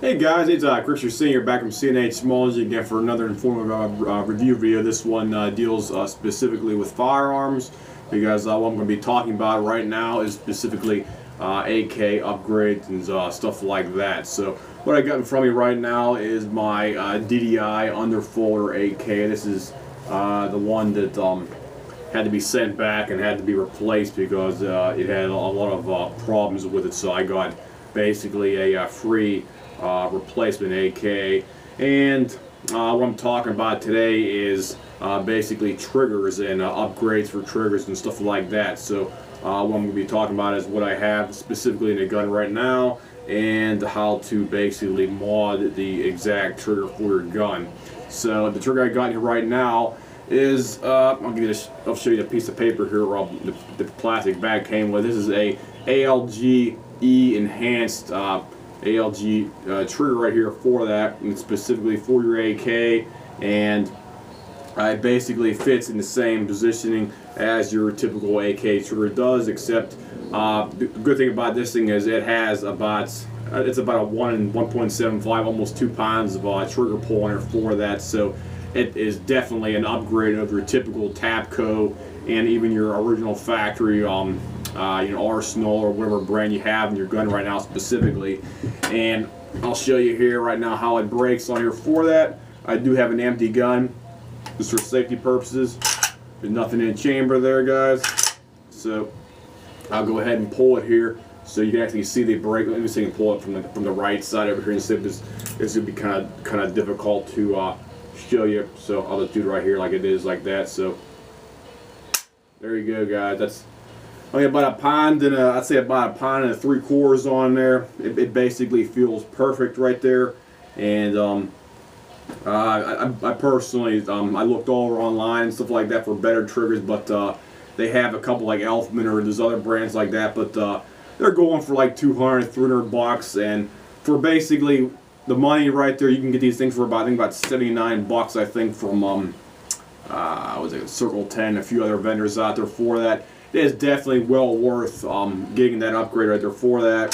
Hey guys, it's Chris, your senior, back from CNH Smallage again for another informative review video. This one deals specifically with firearms, because what I'm going to be talking about right now is specifically AK upgrades and stuff like that. So what I got in front of me right now is my DDI underfolder AK. This is the one that had to be sent back and had to be replaced because it had a lot of problems with it. So I got basically a free replacement AK, and what I'm talking about today is basically triggers and upgrades for triggers and stuff like that. So what I'm going to be talking about is what I have specifically in the gun right now and how to basically mod the exact trigger for your gun. So the trigger I got here right now is I'll show you a piece of paper here where the plastic bag came with. This is a Alg-E enhanced Alg trigger right here for that, and specifically for your AK, and it basically fits in the same positioning as your typical AK trigger does, except the good thing about this thing is it has it's about a 1.75, almost 2 pounds of trigger pull in there for that. So it is definitely an upgrade of your typical tapco and even your original factory Arsenal or whatever brand you have in your gun right now specifically. And I'll show you here right now how it breaks on here for that. I do have an empty gun just for safety purposes. There's nothing in the chamber there, guys. So I'll go ahead and pull it here so you can actually see the break. Let me see if I can pull it from the right side over here and see if this would be kind of difficult to show you. So I'll just do it right here like it is, like that. So there you go, guys. That's only about a pound and I'd say about a pound and 3/4 on there. It basically feels perfect right there. And I personally I looked all over online and stuff like that for better triggers, but they have a couple like Elfman or there's other brands like that, but they're going for like 200, 300 bucks, and for basically the money right there, you can get these things for about, I think, about 79 bucks, I think, from was it Circle 10, a few other vendors out there for that. It is definitely well worth getting that upgrade right there for that,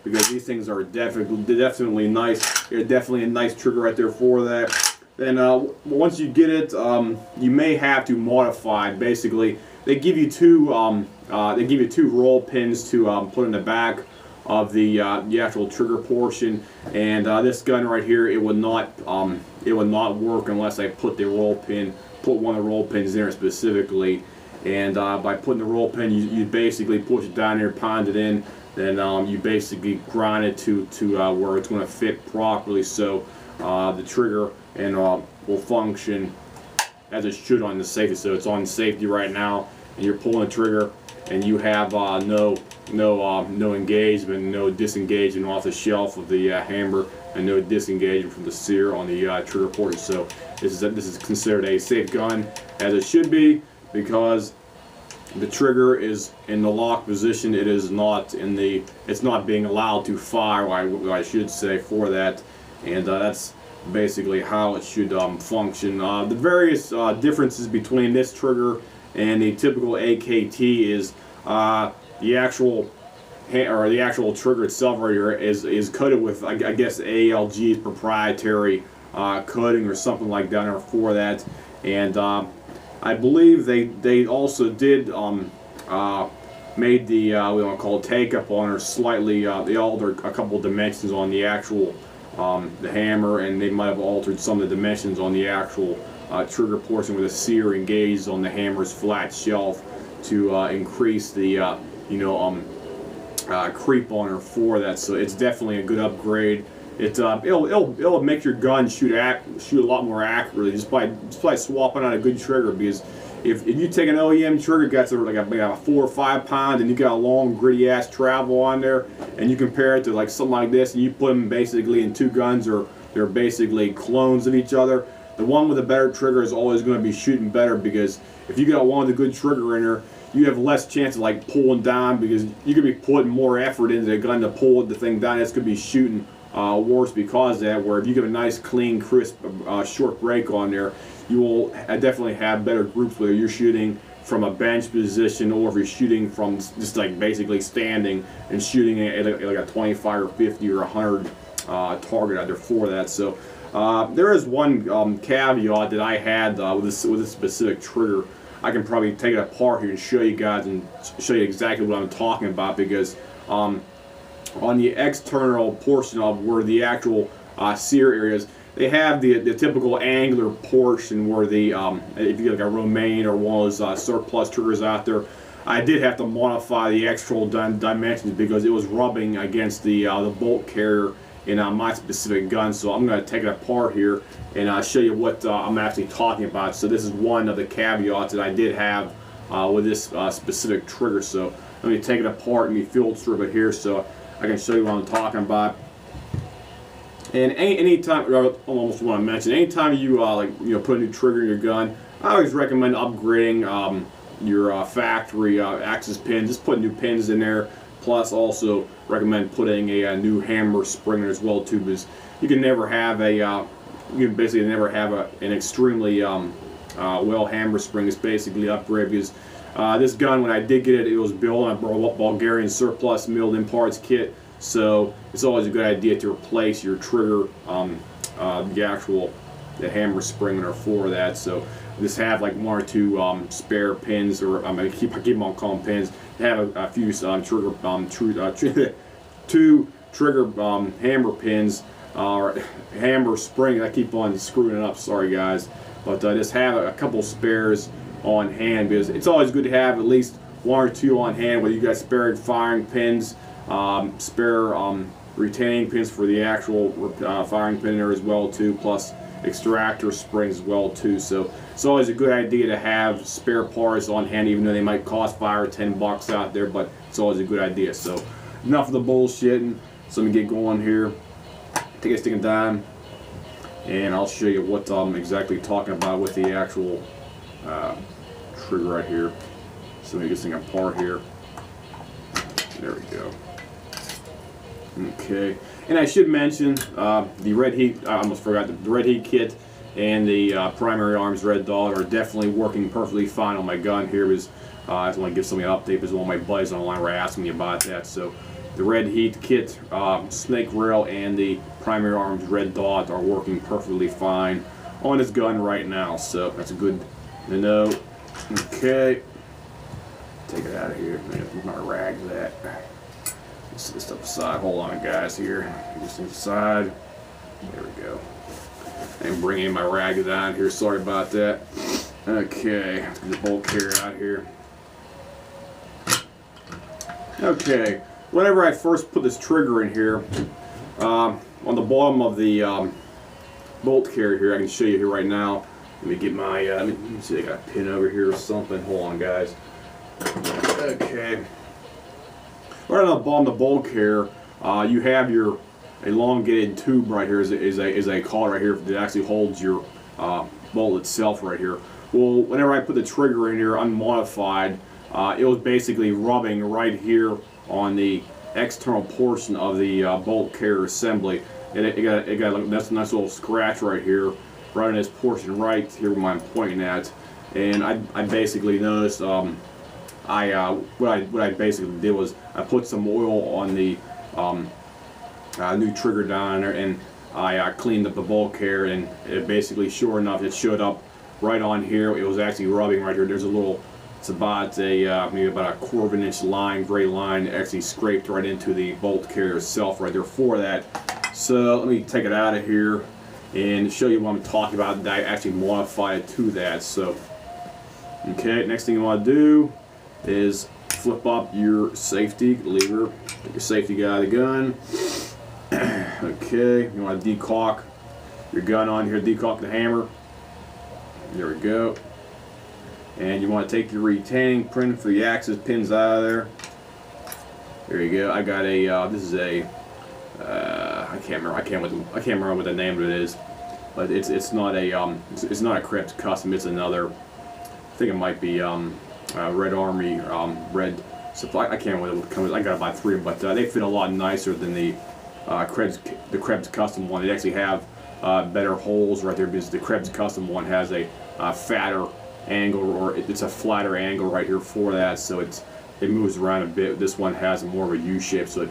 because these things are definitely nice. They're definitely a nice trigger right there for that. Then once you get it, you may have to modify. Basically, they give you two roll pins to put in the back of the actual trigger portion. And this gun right here, it would not work unless I put one of the roll pins there specifically. And by putting the roll pin, you basically push it down there, pound it in, then you basically grind it to where it's going to fit properly, so the trigger and will function as it should on the safety. So it's on safety right now, and you're pulling the trigger, and you have no engagement, no disengagement off the shelf of the hammer, and no disengagement from the sear on the trigger portion. So this is considered a safe gun, as it should be, because the trigger is in the lock position. It is not it's not being allowed to fire, I should say, for that. And that's basically how it should function. The various differences between this trigger and the typical AKT is the actual trigger itself right here is coated with, I guess, ALG's proprietary coating or something like that for that. And I believe they also did made the we want to call it take up on her slightly. They altered a couple dimensions on the actual the hammer, and they might have altered some of the dimensions on the actual trigger portion where the sear engaged on the hammer's flat shelf to increase the creep on her for that. So it's definitely a good upgrade. It'll make your gun shoot a lot more accurately just by swapping out a good trigger. Because if you take an OEM trigger, got like a 4 or 5 pound, and you got a long gritty ass travel on there, and you compare it to like something like this, and you put them basically in two guns, or they're basically clones of each other, the one with a better trigger is always going to be shooting better, because if you got one with a good trigger in there, you have less chance of like pulling down, because you could be putting more effort into the gun to pull the thing down. It's going to be shooting worse because of that. Where if you give a nice, clean, crisp, short break on there, you will definitely have better groups, whether you're shooting from a bench position or if you're shooting from just like basically standing and shooting at like a 25 or 50 or 100 target out there for that. So there is one caveat that I had with this specific trigger. I can probably take it apart here and show you guys and show you exactly what I'm talking about, because on the external portion of where the actual sear areas, they have the typical angular portion where the if you get like a romaine or one of those surplus triggers out there. I did have to modify the external dimensions because it was rubbing against the bolt carrier in my specific gun. So I'm going to take it apart here and show you what I'm actually talking about. So this is one of the caveats that I did have with this specific trigger. So let me take it apart and filter it here so I can show you what I'm talking about. And anytime, I almost want to mention, anytime you put a new trigger in your gun, I always recommend upgrading your factory access pins. Just put new pins in there. Plus, also recommend putting a new hammer spring as well too, because you can never have an extremely well hammer spring. It's basically upgrade, because this gun, when I did get it, it was built on a Bulgarian surplus milled in parts kit. So it's always a good idea to replace your trigger, the hammer spring for that. So just have like one or two spare pins, or I keep on calling pins. Have a few two trigger hammer pins or hammer spring. I keep on screwing it up. Sorry guys, but just have a couple spares on hand, because it's always good to have at least one or two on hand. Whether you got spare firing pins, spare retaining pins for the actual firing pin there as well too, plus extractor springs as well too. So it's always a good idea to have spare parts on hand, even though they might cost $5 or $10 out there, but it's always a good idea. So enough of the bullshitting. So let me get going here. Take a stick and dime, and I'll show you what I'm exactly talking about with the actual trigger right here. So let me get this thing apart here. There we go. Okay, and I should mention the red heat. I almost forgot the red heat kit and the primary arms red dot are definitely working perfectly fine on my gun here. Because I just want to give somebody an update, because one of my buddies online were asking me about that. So the red heat kit, snake rail, and the primary arms red dot are working perfectly fine on this gun right now. So that's a good to know. Okay, take it out of here. Where's my rags at? Set this stuff aside. Hold on, guys. Here, just inside. There we go. And bring in my rag down here. Sorry about that. Okay, let's get the bolt carrier out here. Okay, whenever I first put this trigger in here, on the bottom of the bolt carrier here, I can show you here right now. Let me get my. Let me see. I got a pin over here or something. Hold on, guys. Okay. Right on the bottom of the bolt carrier, you have your elongated tube right here. Is a collar right here that actually holds your bolt itself right here. Well, whenever I put the trigger in here unmodified, it was basically rubbing right here on the external portion of the bolt carrier assembly. And it got a nice little scratch right here, right on this portion right here where I'm pointing at. And I basically noticed. What I basically did was I put some oil on the new trigger down there, and I cleaned up the bolt carrier, and it basically, sure enough, it showed up right on here. It was actually rubbing right here. There's a little, it's about a maybe about a 1/4 inch line, gray line, actually scraped right into the bolt carrier itself right there for that. So let me take it out of here and show you what I'm talking about. I actually modified it to that. So okay, next thing you want to do is flip up your safety lever, take your safety guy of the gun. Okay, you want to decock your gun on here, decock the hammer. There we go. And you want to take your retaining pin for the access pins out of there. There you go. I got a this is a I can't remember what the name of it is, but it's not a Krebs custom. It's another. I think it might be Red Army red supply. I can't remember what it comes. I gotta buy 3, but they fit a lot nicer than the Krebs custom one. They actually have better holes right there, because the Krebs custom one has a fatter angle, or it's a flatter angle right here for that, so it moves around a bit. This one has more of a U shape, so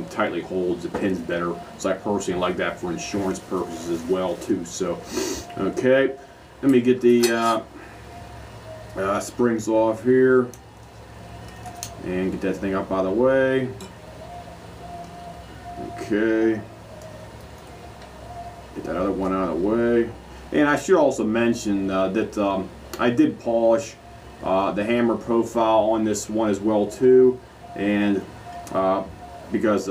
tightly holds the pins better. So I personally like that for insurance purposes as well too. So okay, let me get the springs off here and get that thing up out of the way. Okay, get that other one out of the way. And I should also mention that I did polish the hammer profile on this one as well too, and because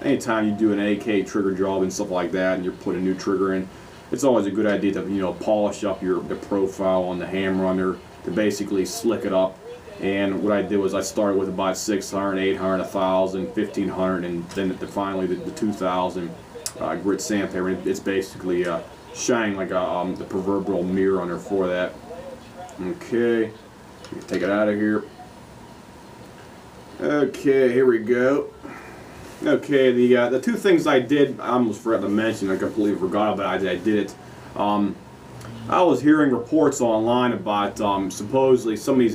anytime you do an AK trigger job and stuff like that, and you're putting a new trigger in, it's always a good idea to polish up the profile on the hammer under to basically slick it up. And what I did was I started with about 600, 800, 1000, 1500, and then finally the 2000 grit sandpaper. It's basically shining like the proverbial mirror under for that. Okay, take it out of here. Okay, here we go. Okay, the two things I did, I almost forgot to mention, I completely forgot about it, I did it. I was hearing reports online about supposedly some of these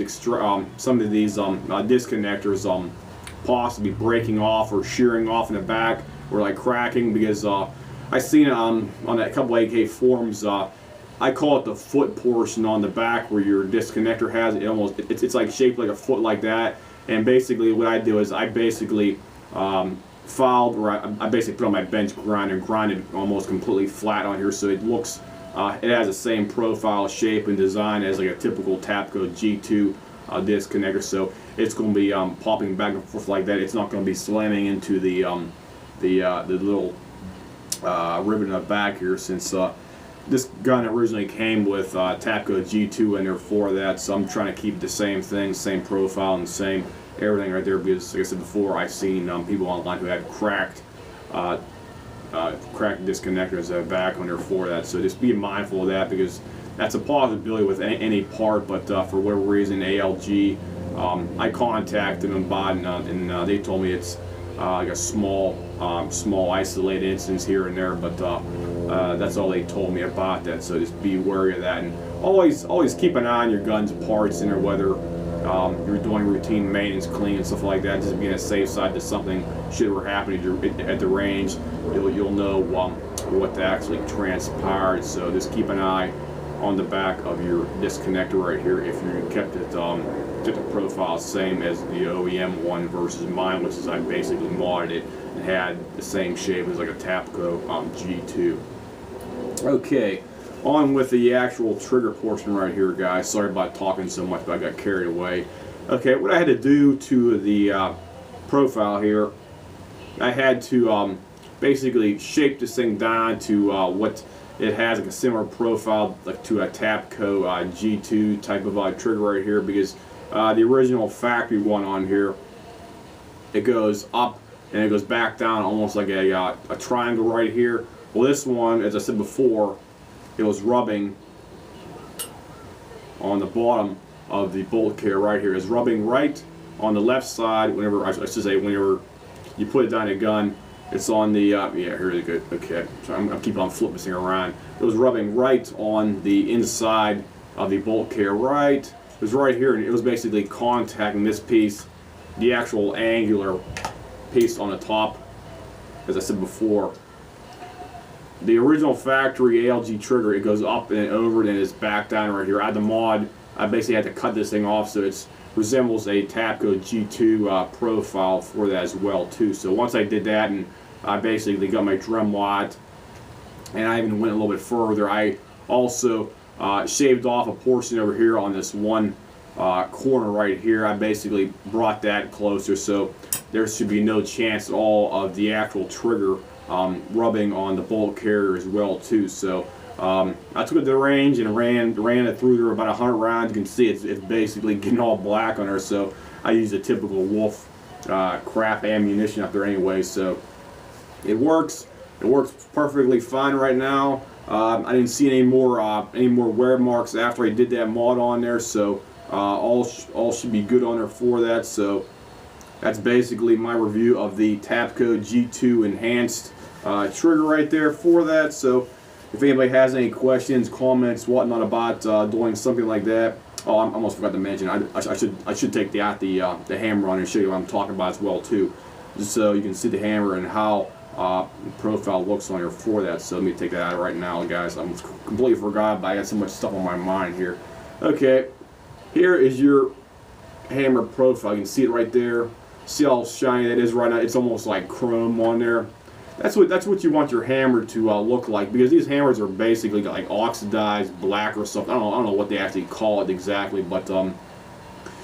disconnectors possibly breaking off or shearing off in the back or like cracking, because I seen it on a couple AK forums. I call it the foot portion on the back where your disconnector has it. It's like shaped like a foot like that. And basically what I do is I basically filed, or I basically put on my bench grinder and grinded almost completely flat on here, so it looks, it has the same profile, shape, and design as like a typical Tapco G2 disconnector. So it's going to be popping back and forth like that. It's not going to be slamming into the little rivet in the back here, since this gun originally came with Tapco G2 in there for that. So I'm trying to keep the same thing, same profile, and the same everything right there, because like I said before, I've seen people online who had cracked disconnectors back on there for that. So just be mindful of that, because that's a possibility with any part. But for whatever reason, ALG, I contacted them about it, and they told me it's like a small isolated instance here and there, but that's all they told me about that. So just be wary of that, and always keep an eye on your gun's parts, and or whether you're doing routine maintenance, clean, and stuff like that. Just be on the safe side that something should ever happen at the range, you'll know what actually transpired. So just keep an eye on the back of your disconnector right here if you kept it the profile same as the OEM one versus mine, which is I basically modded it and had the same shape as like a Tapco G2. Okay, on with the actual trigger portion right here, guys. Sorry about talking so much, but I got carried away. Okay, what I had to do to the profile here, I had to basically shape this thing down to what it has, like a similar profile like to a Tapco G2 type of trigger right here, because the original factory one on here, it goes up and it goes back down almost like a triangle right here. Well, this one, as I said before, it was rubbing on the bottom of the bolt carrier right here. It's rubbing right on the left side whenever, I should say, whenever you put it down a gun. It's on the, yeah, here we go. Okay, so I'm keep on flipping this thing around. It was rubbing right on the inside of the bolt carrier, right. It was right here, and it was basically contacting this piece, the actual angular piece on the top, as I said before. The original factory ALG trigger, it goes up and over, and it's back down right here. I had the mod, I basically had to cut this thing off so it resembles a Tapco G2 profile for that as well too. So once I did that, and I basically got my drum lot, and I even went a little bit further, I also shaved off a portion over here on this one corner right here. I basically brought that closer, so there should be no chance at all of the actual trigger rubbing on the bolt carrier as well too. So I took it to the range and ran it through there about 100 rounds. You can see it's basically getting all black on there. So I used a typical Wolf crap ammunition up there anyway. So it works. It works perfectly fine right now. I didn't see any more wear marks after I did that mod on there. So all should be good on there for that. So that's basically my review of the Tapco G2 enhanced trigger right there for that. So if anybody has any questions, comments, whatnot about doing something like that, oh, I almost forgot to mention, I should take the hammer on and show you what I'm talking about as well too. just so you can see the hammer and how the profile looks on here for that. So let me take that out right now, guys. I completely forgot, but I got so much stuff on my mind here. Okay, here is your hammer profile. You can see it right there. See how shiny that is right now? It's almost like chrome on there. That's what you want your hammer to look like, because these hammers are basically like oxidized black or something. I don't know what they actually call it exactly, but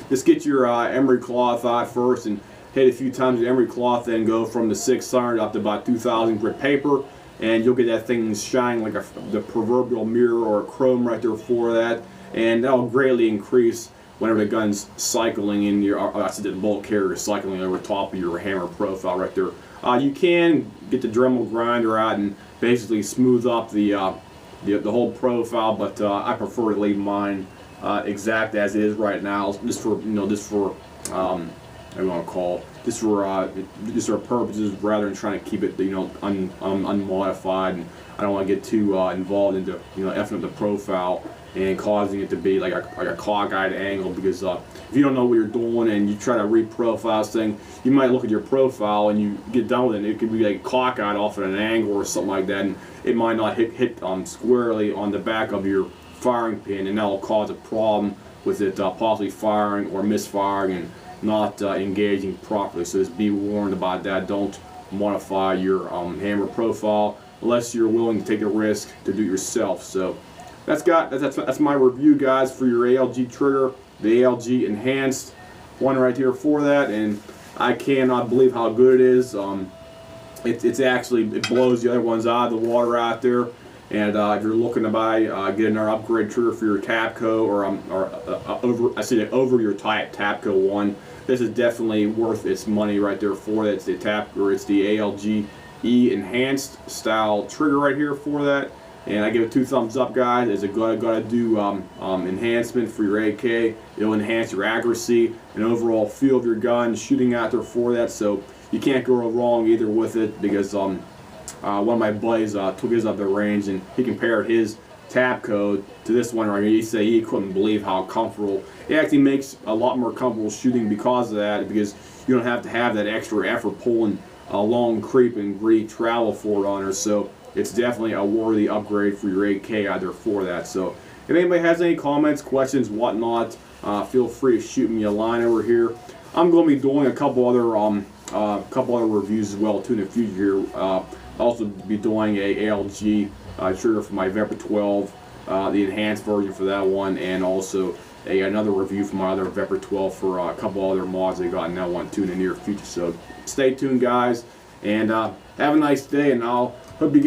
just get your emery cloth out first and hit a few times with emery cloth, then go from the 600 up to about 2,000 grit paper, and you'll get that thing shining like the proverbial mirror or a chrome right there for that, and that'll greatly increase whenever the gun's cycling in your, I said the bolt carrier cycling over top of your hammer profile right there. You can get the Dremel grinder out and basically smooth up the whole profile, but I prefer to leave mine exact as it is right now, just for I don't want to call just for purposes, rather than trying to keep it unmodified. And I don't want to get too involved into effing up the profile and causing it to be like a cockeyed angle, because if you don't know what you're doing and you try to re-profile this thing, you might look at your profile and you get done with it and it could be like cockeyed off at an angle or something like that, and it might not hit squarely on the back of your firing pin, and that will cause a problem with it possibly firing or misfiring and not engaging properly. So just be warned about that. Don't modify your hammer profile unless you're willing to take the risk to do it yourself. So that's my review, guys, for your ALG trigger, the ALG enhanced one right here for that, and I cannot believe how good it is. It blows the other ones out of the water out there. And if you're looking to buy, get another upgrade trigger for your Tapco, or over your Tapco one, this is definitely worth its money right there for that. It's the it's the ALG-E enhanced style trigger right here for that. And I give it 2 thumbs up, guys. It's gotta do enhancement for your AK. It'll enhance your accuracy and overall feel of your gun shooting out there for that. So you can't go wrong either with it, because one of my buddies took his up the range and he compared his Tapco to this one right here. He said he couldn't believe how comfortable. It actually makes a lot more comfortable shooting because of that, because you don't have to have that extra effort pulling a long creep and gritty travel for it on her. So it's definitely a worthy upgrade for your AK out there for that. So if anybody has any comments, questions, whatnot, feel free to shoot me a line over here. I'm going to be doing a couple other reviews as well too in the future here. I'll also be doing a ALG trigger for my Vepr 12, the enhanced version for that one, and also another review for my other Vepr 12 for a couple other mods they got in that one too in the near future. So stay tuned, guys, and have a nice day, and I'll hope you guys